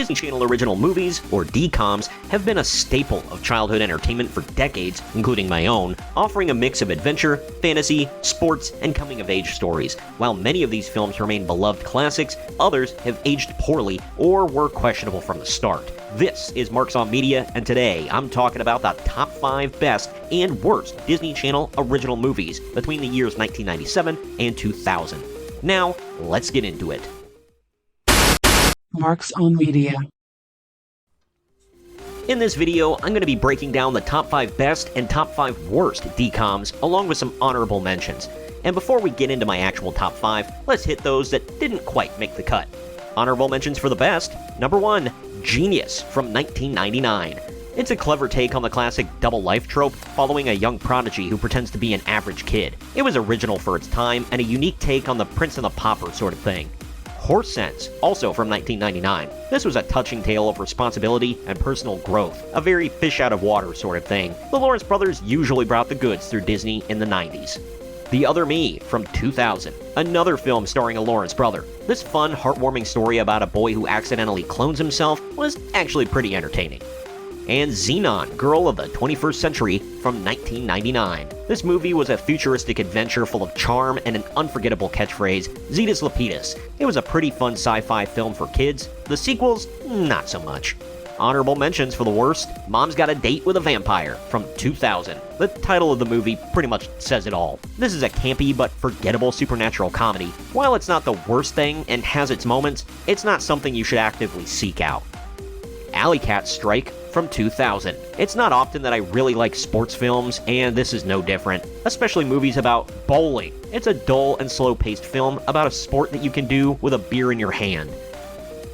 Disney Channel original movies, or DCOMs, have been a staple of childhood entertainment for decades, including my own, offering a mix of adventure, fantasy, sports, and coming-of-age stories. While many of these films remain beloved classics, others have aged poorly or were questionable from the start. This is Marks on Media, and today I'm talking about the top 5 best and worst Disney Channel original movies between the years 1997 and 2000. Now, let's get into it. Marks on Media. In this video, I'm going to be breaking down the top 5 best and top 5 worst DCOMs, along with some honorable mentions. And before we get into my actual top 5, let's hit those that didn't quite make the cut. Honorable mentions for the best. Number 1, Genius from 1999. It's a clever take on the classic double life trope, following a young prodigy who pretends to be an average kid. It was original for its time, and a unique take on the Prince and the Pauper sort of thing. Horse Sense, also from 1999. This was a touching tale of responsibility and personal growth, a very fish out of water sort of thing. The Lawrence brothers usually brought the goods through Disney in the 90s. The Other Me from 2000, another film starring a Lawrence brother. This fun, heartwarming story about a boy who accidentally clones himself was actually pretty entertaining. And Xenon, Girl of the 21st Century from 1999. This movie was a futuristic adventure full of charm and an unforgettable catchphrase, Zetus Lapidus. It was a pretty fun sci-fi film for kids. The sequels, not so much. Honorable mentions for the worst, Mom's Got a Date with a Vampire from 2000. The title of the movie pretty much says it all. This is a campy but forgettable supernatural comedy. While it's not the worst thing and has its moments, it's not something you should actively seek out. Alley Cat Strike from 2000. It's not often that I really like sports films, and this is no different, especially movies about bowling. It's a dull and slow-paced film about a sport that you can do with a beer in your hand.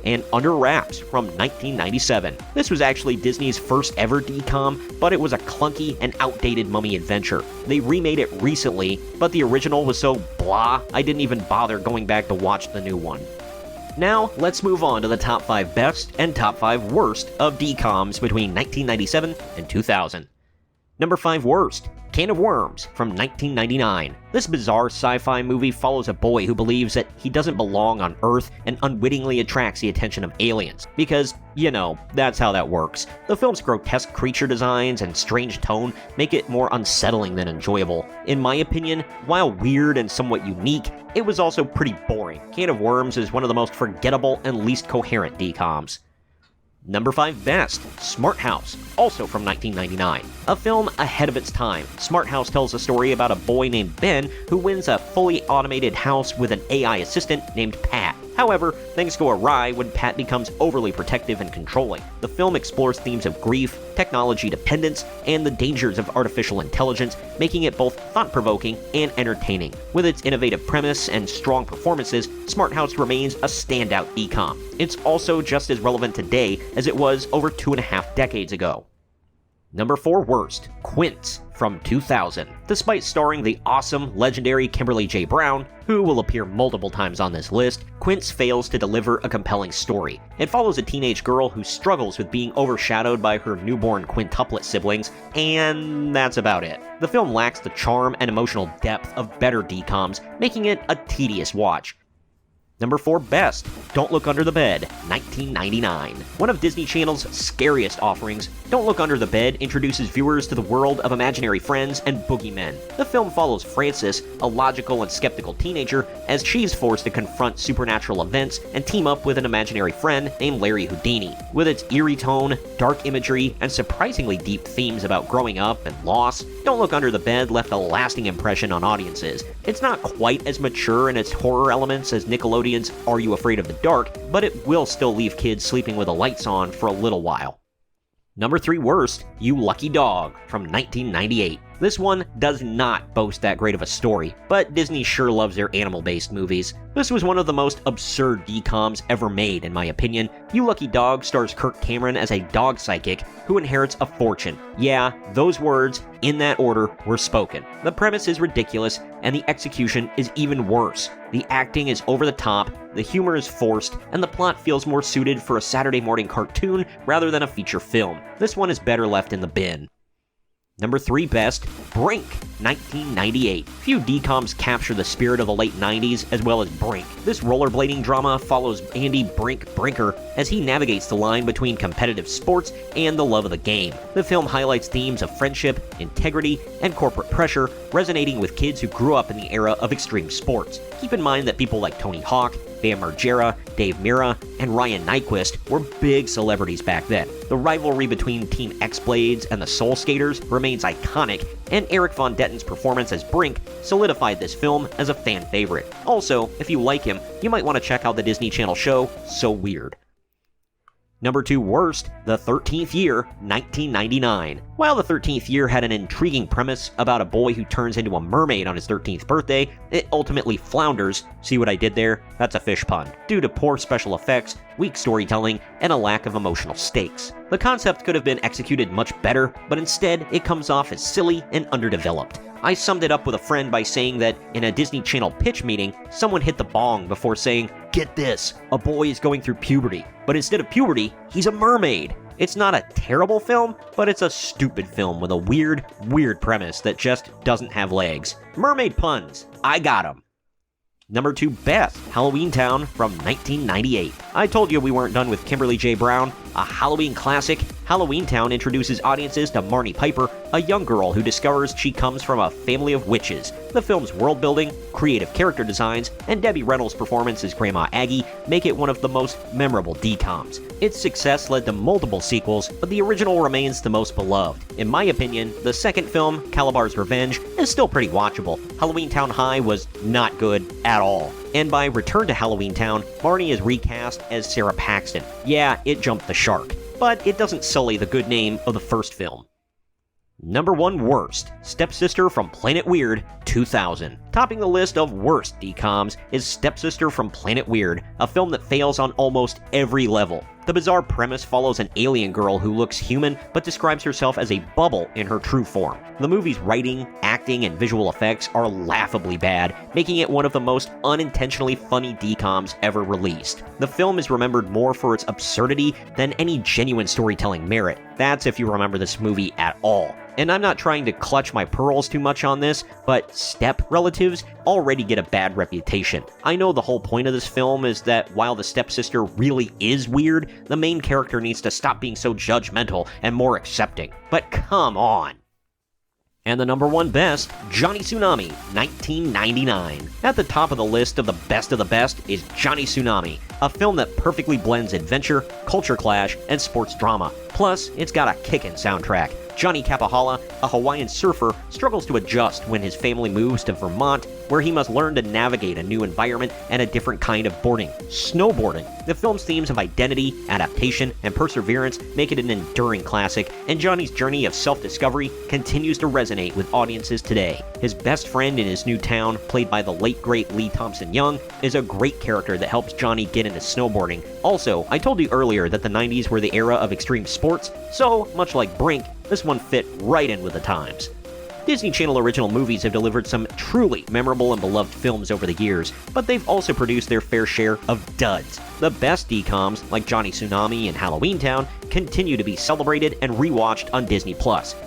And Under Wraps from 1997. This was actually Disney's first ever DCOM, but it was a clunky and outdated mummy adventure. They remade it recently, but the original was so blah, I didn't even bother going back to watch the new one. Now, let's move on to the top 5 best and top 5 worst of DCOMs between 1997 and 2000. Number 5 worst, Can of Worms from 1999. This bizarre sci-fi movie follows a boy who believes that he doesn't belong on Earth and unwittingly attracts the attention of aliens. Because, you know, that's how that works. The film's grotesque creature designs and strange tone make it more unsettling than enjoyable. In my opinion, while weird and somewhat unique, it was also pretty boring. Can of Worms is one of the most forgettable and least coherent DCOMs. Number 5 best, Smart House, also from 1999. A film ahead of its time, Smart House tells a story about a boy named Ben who wins a fully automated house with an AI assistant named Pat. However, things go awry when Pat becomes overly protective and controlling. The film explores themes of grief, technology dependence, and the dangers of artificial intelligence, making it both thought-provoking and entertaining. With its innovative premise and strong performances, Smart House remains a standout DCOM. It's also just as relevant today as it was over 2.5 decades ago. Number 4 worst, Quince from 2000. Despite starring the awesome, legendary Kimberly J. Brown, who will appear multiple times on this list, Quince fails to deliver a compelling story. It follows a teenage girl who struggles with being overshadowed by her newborn quintuplet siblings, and that's about it. The film lacks the charm and emotional depth of better DCOMs, making it a tedious watch. Number 4 best, Don't Look Under the Bed, 1999. One of Disney Channel's scariest offerings, Don't Look Under the Bed introduces viewers to the world of imaginary friends and boogeymen. The film follows Frances, a logical and skeptical teenager, as she's forced to confront supernatural events and team up with an imaginary friend named Larry Houdini. With its eerie tone, dark imagery, and surprisingly deep themes about growing up and loss, Don't Look Under the Bed left a lasting impression on audiences. It's not quite as mature in its horror elements as Nickelodeon's Are You Afraid of the Dark, but it will still leave kids sleeping with the lights on for a little while. Number 3 worst, You Lucky Dog from 1998. This one does not boast that great of a story, but Disney sure loves their animal-based movies. This was one of the most absurd DCOMs ever made, in my opinion. You Lucky Dog stars Kirk Cameron as a dog psychic who inherits a fortune. Yeah, those words, in that order, were spoken. The premise is ridiculous, and the execution is even worse. The acting is over the top, the humor is forced, and the plot feels more suited for a Saturday morning cartoon rather than a feature film. This one is better left in the bin. Number 3 best, Brink, 1998. Few DCOMs capture the spirit of the late 90s as well as Brink. This rollerblading drama follows Andy Brinker as he navigates the line between competitive sports and the love of the game. The film highlights themes of friendship, integrity, and corporate pressure, resonating with kids who grew up in the era of extreme sports. Keep in mind that people like Tony Hawk, Bam Margera, Dave Mirra, and Ryan Nyquist were big celebrities back then. The rivalry between Team X-Blades and the Soul Skaters remains iconic, and Eric Von Detten's performance as Brink solidified this film as a fan favorite. Also, if you like him, you might want to check out the Disney Channel show So Weird. Number 2 worst, The 13th Year, 1999. While The 13th Year had an intriguing premise about a boy who turns into a mermaid on his 13th birthday, it ultimately flounders, see what I did there? That's a fish pun, due to poor special effects, weak storytelling, and a lack of emotional stakes. The concept could have been executed much better, but instead it comes off as silly and underdeveloped. I summed it up with a friend by saying that in a Disney Channel pitch meeting, someone hit the bong before saying, "Get this, a boy is going through puberty, but instead of puberty, he's a mermaid." It's not a terrible film, but it's a stupid film with a weird premise that just doesn't have legs. Mermaid puns, I got 'em. Number 2 best, Halloween Town from 1998. I told you we weren't done with Kimberly J. Brown. A Halloween classic, Halloween Town introduces audiences to Marnie Piper, a young girl who discovers she comes from a family of witches. The film's world building, creative character designs, and Debbie Reynolds' performance as Grandma Aggie make it one of the most memorable DCOMs. Its success led to multiple sequels, but the original remains the most beloved. In my opinion, the second film, Calabar's Revenge, is still pretty watchable. Halloween Town High was not good at all. And by Return to Halloween Town, Marnie is recast as Sarah Paxton. Yeah, it jumped the shark, but it doesn't sully the good name of the first film. Number 1 worst, Stepsister from Planet Weird, 2000. Topping the list of worst DCOMs is Stepsister from Planet Weird, a film that fails on almost every level. The bizarre premise follows an alien girl who looks human but describes herself as a bubble in her true form. The movie's writing, acting, and visual effects are laughably bad, making it one of the most unintentionally funny DCOMs ever released. The film is remembered more for its absurdity than any genuine storytelling merit. That's if you remember this movie at all. And I'm not trying to clutch my pearls too much on this, but step relatives already get a bad reputation. I know the whole point of this film is that while the stepsister really is weird, the main character needs to stop being so judgmental and more accepting. But come on. And the number 1 best, Johnny Tsunami, 1999. At the top of the list of the best is Johnny Tsunami, a film that perfectly blends adventure, culture clash, and sports drama. Plus, it's got a kickin' soundtrack. Johnny Kapahala, a Hawaiian surfer, struggles to adjust when his family moves to Vermont, where he must learn to navigate a new environment and a different kind of boarding, snowboarding. The film's themes of identity, adaptation, and perseverance make it an enduring classic, and Johnny's journey of self-discovery continues to resonate with audiences today. His best friend in his new town, played by the late great Lee Thompson-Young, is a great character that helps Johnny get into snowboarding. Also, I told you earlier that the 90s were the era of extreme sports, so, much like Brink, this one fit right in with the times. Disney Channel original movies have delivered some truly memorable and beloved films over the years, but they've also produced their fair share of duds. The best DCOMs, like Johnny Tsunami and Halloween Town, continue to be celebrated and rewatched on Disney+,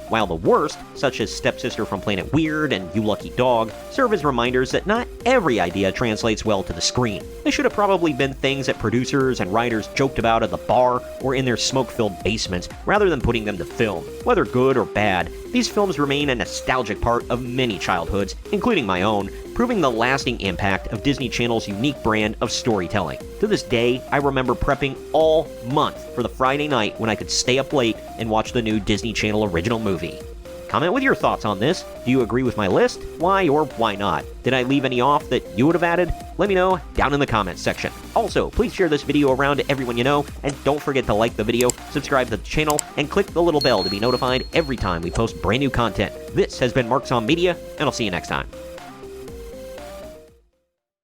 while the worst, such as Stepsister from Planet Weird and You Lucky Dog, serve as reminders that not every idea translates well to the screen. They should have probably been things that producers and writers joked about at the bar or in their smoke-filled basements, rather than putting them to film. Whether good or bad, these films remain a nostalgic part of many childhoods, including my own, proving the lasting impact of Disney Channel's unique brand of storytelling. To this day, I remember prepping all month for the Friday night when I could stay up late and watch the new Disney Channel original movie. Comment with your thoughts on this. Do you agree with my list? Why or why not? Did I leave any off that you would have added? Let me know down in the comments section. Also, please share this video around to everyone you know, and don't forget to like the video, subscribe to the channel, and click the little bell to be notified every time we post brand new content. This has been Marks on Media, and I'll see you next time.